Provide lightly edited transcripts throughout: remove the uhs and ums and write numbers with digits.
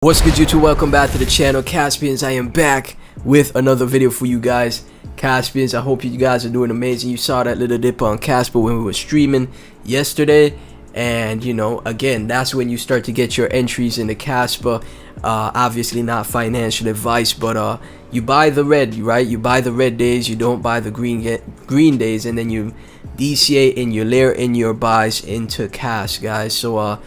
What's good, YouTube? Welcome back to the channel. Caspians, I am back with another video for you guys. Caspians, I hope you guys are doing amazing. You saw that little dip on Kaspa when we were streaming yesterday, and you know, again, that's when you start to get your entries into Kaspa. Obviously not financial advice, but you buy the red, right? You buy the red days, you don't buy the green days, and then you DCA and you layer in your buys into Kas, guys. So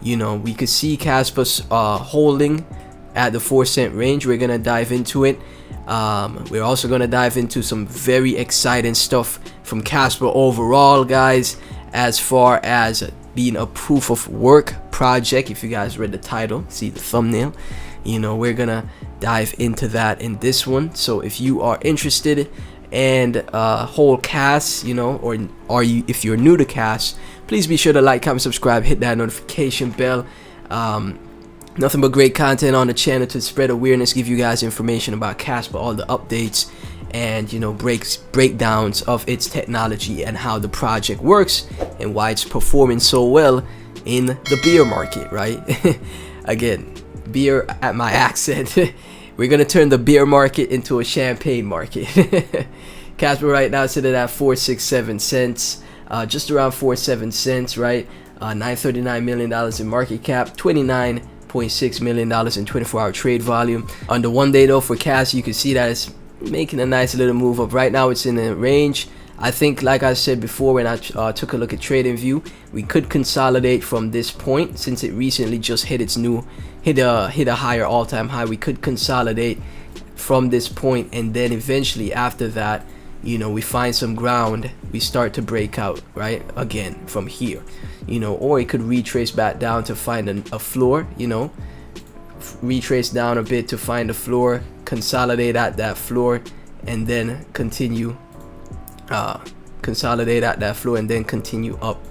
you know, we could see Kaspa's holding at the 4-cent range. We're gonna dive into it. We're also gonna dive into some very exciting stuff from Kaspa overall, guys, as far as being a proof of work project. If you guys read the title, see the thumbnail, you know, we're gonna dive into that in this one. So if you are interested and hold Kas, you know, or if you're new to Kas, please be sure to like, comment, subscribe, hit that notification bell. Nothing but great content on the channel to spread awareness, give you guys information about Kaspa, all the updates, and you know, breakdowns of its technology and how the project works and why it's performing so well in the bear market, right? Again, beer at my accent. We're gonna turn the beer market into a champagne market. Kaspa right now sitting at 467 cents, just around 47 cents, right? $939 million in market cap, $29.6 million in 24-hour trade volume. On the 1 day though for Kas, you can see that it's making a nice little move up. Right now it's in a range. I think, like I said before when I took a look at TradingView, we could consolidate from this point since it recently just hit its new hit a higher all-time high. We could consolidate from this point, and then eventually after that, you know, we find some ground, we start to break out, right, again from here, you know, or it could retrace back down to find a floor, you know, retrace down a bit to find a floor, consolidate at that floor, and then continue consolidate at that floor and then continue up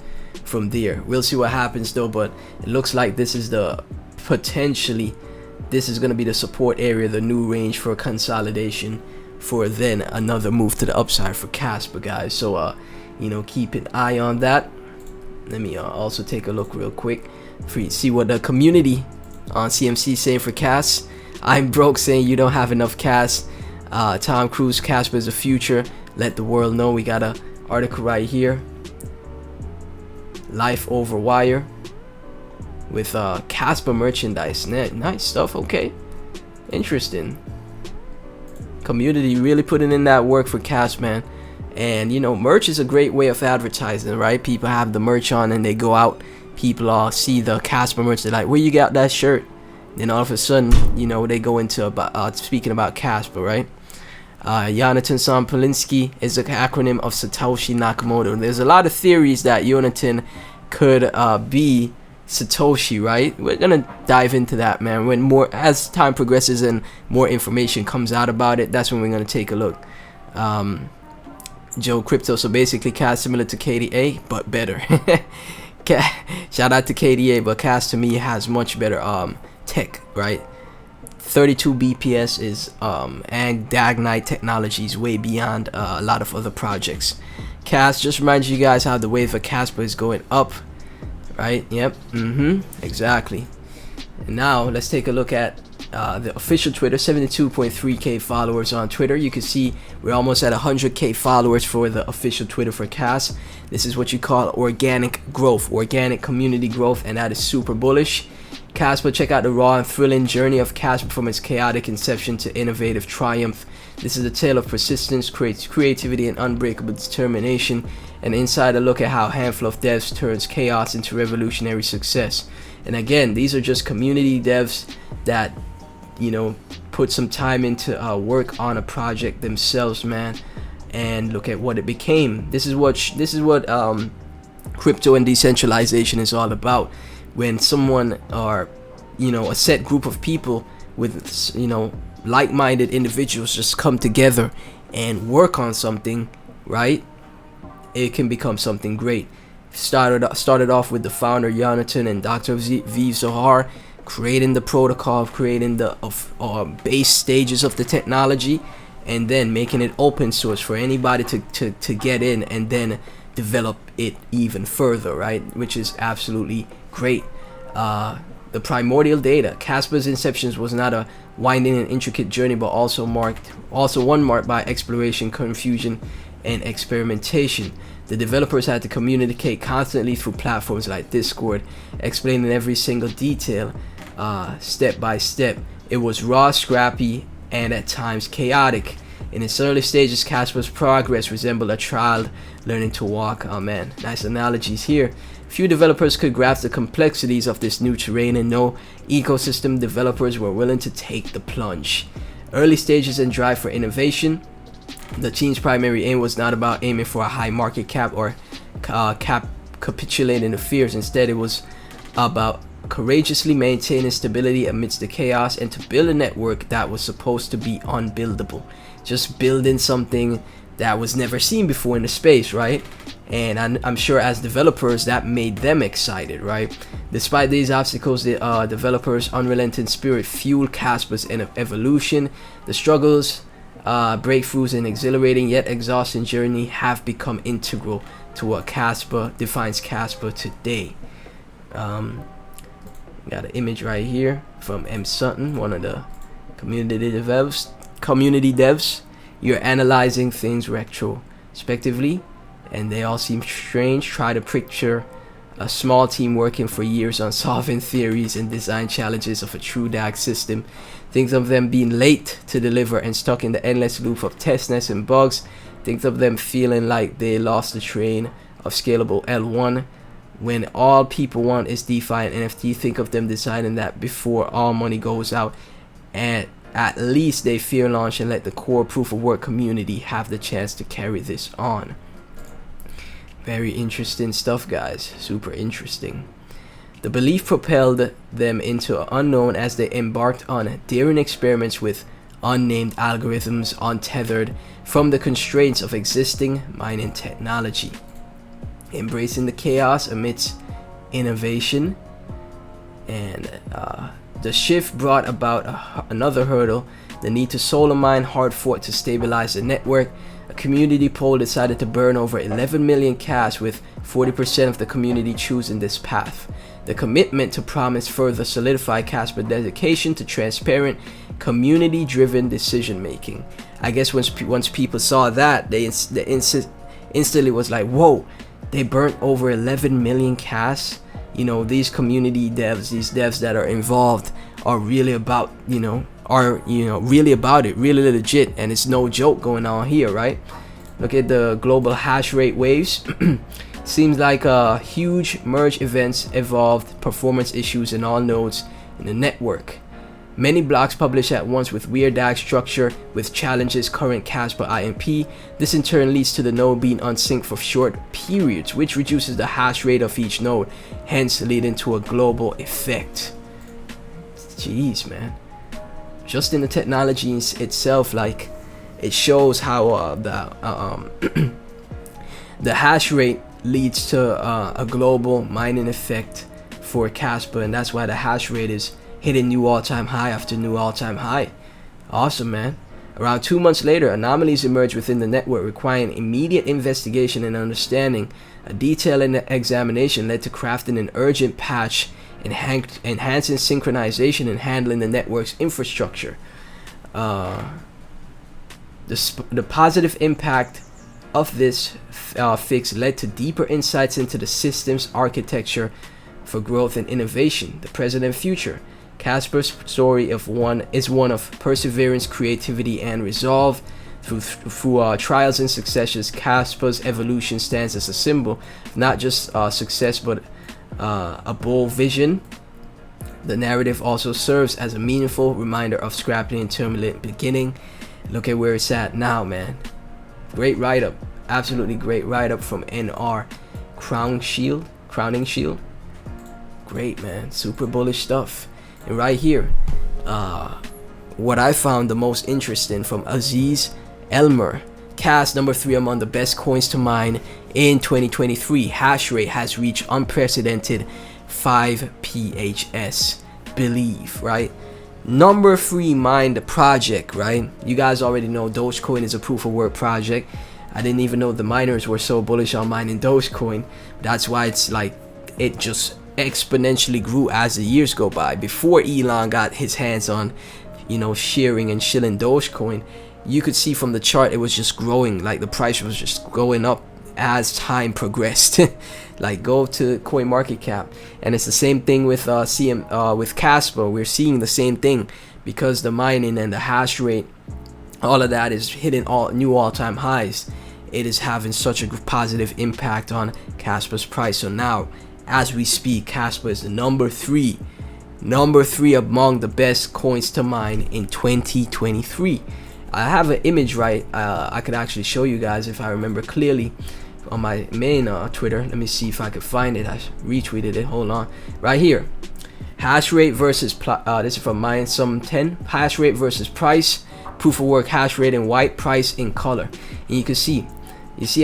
from there. We'll see what happens though, but it looks like this is the potentially this is going to be the support area, the new range for consolidation, for then another move to the upside for Kaspa, guys. So you know, keep an eye on that. Let me also take a look real quick for you, see what the community on CMC saying for Kas. I'm broke saying you don't have enough Kas. Tom Cruise, Kaspa is the future, let the world know. We got a article right here, Life Over Wire, with Kaspa merchandise. Nice stuff. Okay, interesting. Community really putting in that work for Kas, man. And you know, merch is a great way of advertising, right? People have the merch on and they go out, people all see the Kaspa merch, they're like, where you got that shirt? Then all of a sudden, you know, they go into about speaking about Kaspa, right? Jonathan Sampolinsky is an acronym of Satoshi Nakamoto. There's a lot of theories that Jonathan could be Satoshi, right? We're gonna dive into that, man, when as time progresses and more information comes out about it. That's when we're gonna take a look. Joe Crypto, so basically Kas similar to KDA but better. Shout out to KDA, but Kas to me has much better tech, right? 32 BPS is and Dagnite technologies way beyond a lot of other projects. Kas just reminds you guys how the wave of Kaspa is going up, right? Yep. Exactly. And now let's take a look at the official Twitter. 72.3k followers on Twitter. You can see we're almost at 100k followers for the official Twitter for Kas. This is what you call organic growth, organic community growth, and that is super bullish. Kaspa, check out the raw and thrilling journey of Kaspa from its chaotic inception to innovative triumph. This is a tale of persistence, creativity, and unbreakable determination. An insider look at how a handful of devs turns chaos into revolutionary success. And again, these are just community devs that, you know, put some time into work on a project themselves, man, and look at what it became. This is what crypto and decentralization is all about. When someone, or you know, a set group of people with, you know, like-minded individuals just come together and work on something, right, it can become something great. Started off with the founder Jonathan and Dr. Viv Zohar creating the protocol, creating the base stages of the technology, and then making it open source for anybody to get in and then develop it even further, right? Which is absolutely great. the primordial data. Kaspa's inception was not a winding and intricate journey, but also one marked by exploration, confusion, and experimentation. The developers had to communicate constantly through platforms like Discord, explaining every single detail, step by step. It was raw, scrappy, and at times chaotic. In its early stages, Kaspa's progress resembled a child learning to walk. Oh man, nice analogies here. Few developers could grasp the complexities of this new terrain, and no ecosystem developers were willing to take the plunge. Early stages and drive for innovation. The team's primary aim was not about aiming for a high market cap or capitulating the fears. Instead, it was about courageously maintaining stability amidst the chaos and to build a network that was supposed to be unbuildable. Just building something that was never seen before in the space, right? And I'm sure as developers that made them excited, right? Despite these obstacles, the developers' unrelenting spirit fueled Kaspa's evolution. The struggles, breakthroughs, and exhilarating yet exhausting journey have become integral to what Kaspa defines Kaspa today. Got an image right here from M. Sutton, one of the community devs. You're analyzing things retrospectively, and they all seem strange. Try to picture a small team working for years on solving theories and design challenges of a true DAG system. Think of them being late to deliver and stuck in the endless loop of testnets and bugs. Think of them feeling like they lost the train of scalable L1 when all people want is DeFi and NFT. Think of them deciding that before all money goes out, and at least they fear launch and let the core proof of work community have the chance to carry this on. Very interesting stuff, guys. Super interesting. The belief propelled them into unknown as they embarked on daring experiments with unnamed algorithms untethered from the constraints of existing mining technology. Embracing the chaos amidst innovation, and the shift brought about another hurdle: the need to solo mine hard fought to stabilize the network. A community poll decided to burn over 11 million cash, with 40% of the community choosing this path. The commitment to promise further solidify Kaspa's dedication to transparent, community-driven decision making. I guess once people saw that, they instantly was like, whoa, they burnt over 11 million cash. You know, these community devs, these devs that are involved are really about, really about it, really legit, and it's no joke going on here, right? Look at the global hash rate waves. Seems like huge merge events evolved performance issues in all nodes in the network. Many blocks publish at once with weird DAG structure, with challenges current Kaspa IMP. This in turn leads to the node being unsynced for short periods, which reduces the hash rate of each node, hence leading to a global effect. Jeez, man. Just in the technology itself, like, it shows how the hash rate leads to a global mining effect for Kaspa, and that's why the hash rate is hitting new all-time high after new all-time high. Awesome, man. Around 2 months later, anomalies emerged within the network requiring immediate investigation and understanding. A detailed examination led to crafting an urgent patch enhancing synchronization and handling the network's infrastructure. The positive impact of this fix led to deeper insights into the system's architecture for growth and innovation. The present and future. Kaspa's story is one of perseverance, creativity, and resolve. Through trials and successes, Kaspa's evolution stands as a symbol of not just success but a bold vision. The narrative also serves as a meaningful reminder of scrapping and turbulent beginning. Look at where it's at now, man. Great write-up, absolutely great write-up from NR Crowning Shield. Great, man, super bullish stuff. And right here, what I found the most interesting from Aziz Elmer: Kas number 3 among the best coins to mine in 2023. Hash rate has reached unprecedented 5 PHS. Believe, right? Number 3 mined project, right? You guys already know Dogecoin is a proof of work project. I didn't even know the miners were so bullish on mining Dogecoin. That's why it's like, it just exponentially grew as the years go by. Before Elon got his hands on, sharing and shilling Dogecoin, you could see from the chart it was just growing. Like the price was just going up as time progressed. Like go to CoinMarketCap, and it's the same thing with with Kaspa. We're seeing the same thing because the mining and the hash rate, all of that is hitting new all-time highs. It is having such a positive impact on Kaspa's price. So now, as we speak, Kaspa is the number three among the best coins to mine in 2023. I have an image, right? I could actually show you guys if I remember clearly on my main Twitter. Let me see if I could find it. I retweeted it. Hold on. Right here. Hash rate versus this is from mine some 10. Hash rate versus price. Proof of work hash rate in white, price in color. And you can see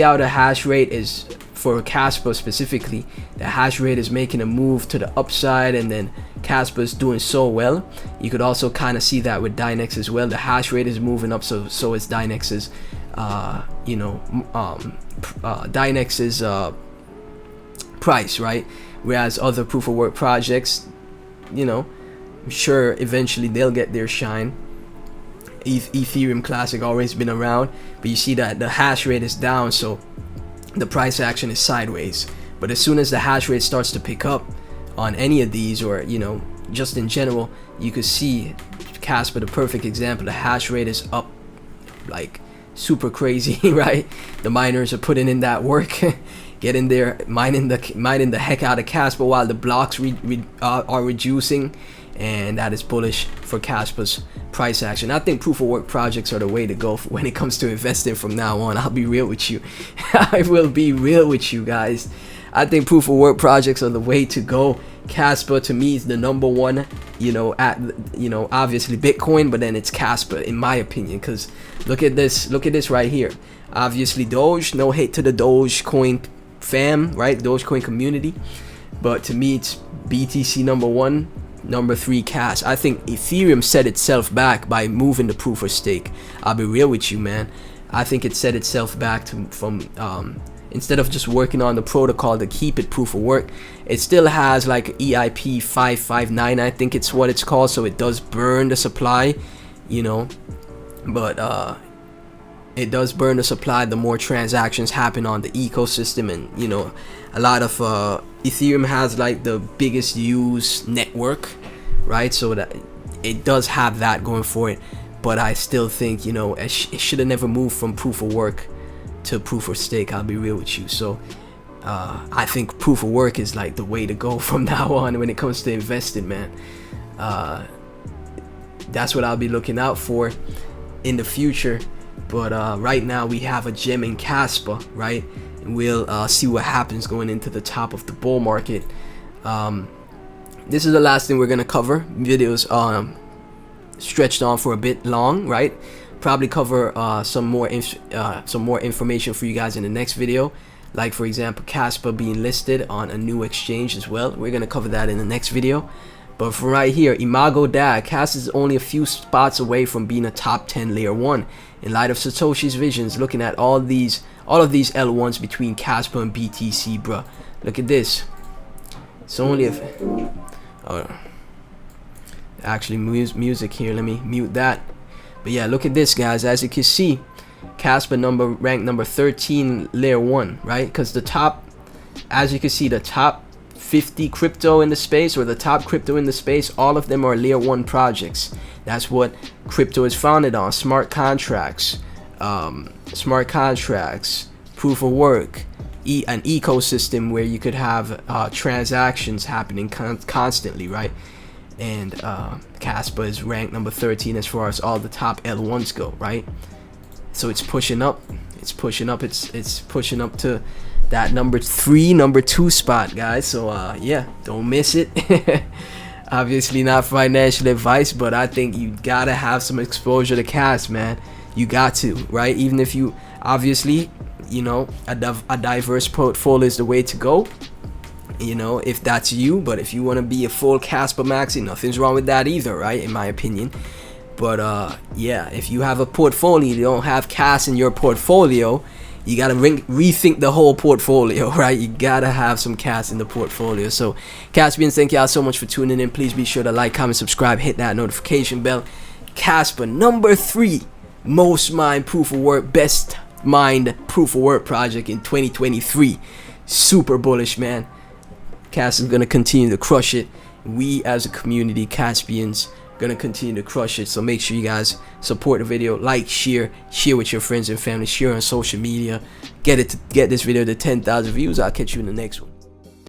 how the hash rate is for Kaspa specifically. The hash rate is making a move to the upside, and then Kaspa is doing so well. You could also kind of see that with Dynex as well. The hash rate is moving up, so is Dynex's Dynex's price, right? Whereas other proof of work projects, I'm sure eventually they'll get their shine. Ethereum Classic always been around, but you see that the hash rate is down, so the price action is sideways. But as soon as the hash rate starts to pick up on any of these, or just in general, you could see Kaspa, the perfect example. The hash rate is up like super crazy, right? The miners are putting in that work, getting there, mining the heck out of Kaspa, while the blocks are reducing, and that is bullish for Kaspa's price action. I think proof of work projects are the way to go when it comes to investing from now on. I'll be real with you. I will be real with you guys. I think proof of work projects are the way to go. Kaspa to me is the number one, obviously Bitcoin, but then it's Kaspa in my opinion, because look at this right here. Obviously Doge, no hate to the Dogecoin fam, right? Dogecoin community, but to me it's BTC number one, number three Kas. I think Ethereum set itself back by moving the proof of stake. I'll be real with you, man. I think it set itself back from instead of just working on the protocol to keep it proof of work. It still has like EIP 559, I think it's what it's called, so it does burn the supply, but it does burn the supply the more transactions happen on the ecosystem. And a lot of Ethereum has like the biggest used network, right? So that it does have that going for it, but I still think it should have never moved from proof of work to proof of stake. I'll be real with you. So I think proof of work is like the way to go from now on when it comes to investing, man. That's what I'll be looking out for in the future. But right now we have a gem in Kaspa, right? And we'll see what happens going into the top of the bull market. This is the last thing we're gonna cover. Videos stretched on for a bit long, right? Probably cover some more information for you guys in the next video, like for example Kaspa being listed on a new exchange as well. We're gonna cover that in the next video. But from right here, Imago DAG, Kaspa is only a few spots away from being a top 10 layer 1. In light of Satoshi's visions, looking at all of these L1s between Kaspa and BTC, bruh. Look at this. It's only actually music here. Let me mute that. But yeah, look at this, guys. As you can see, Kaspa ranked number 13 layer 1, right? Because the top, as you can see, the top 50 crypto in the space, or the top crypto in the space, all of them are layer 1 projects. That's what crypto is founded on: smart contracts, proof of work, an ecosystem where you could have transactions happening constantly, right? And Kaspa is ranked number 13 as far as all the top L1s go, right? So it's pushing up. It's pushing up to that number 2 spot, guys. So yeah, don't miss it. Obviously not financial advice, but I think you gotta have some exposure to Kas, man. You got to, right? Even if you, obviously, a diverse portfolio is the way to go, if that's you. But if you want to be a full Kaspa maxi, nothing's wrong with that either, right? In my opinion. But yeah, if you have a portfolio, you don't have Kas in your portfolio, you gotta rethink the whole portfolio, right? You gotta have some cash in the portfolio. So Caspians, thank y'all so much for tuning in. Please be sure to like, comment, subscribe, hit that notification bell. Kaspa, number 3 most mined proof of work, best mined proof of work project in 2023. Super bullish, man. Kaspa is gonna continue to crush it. We as a community, Caspians, gonna continue to crush it. So make sure you guys support the video, like, share with your friends and family, share on social media, get this video to 10,000 views. I'll catch you in the next one.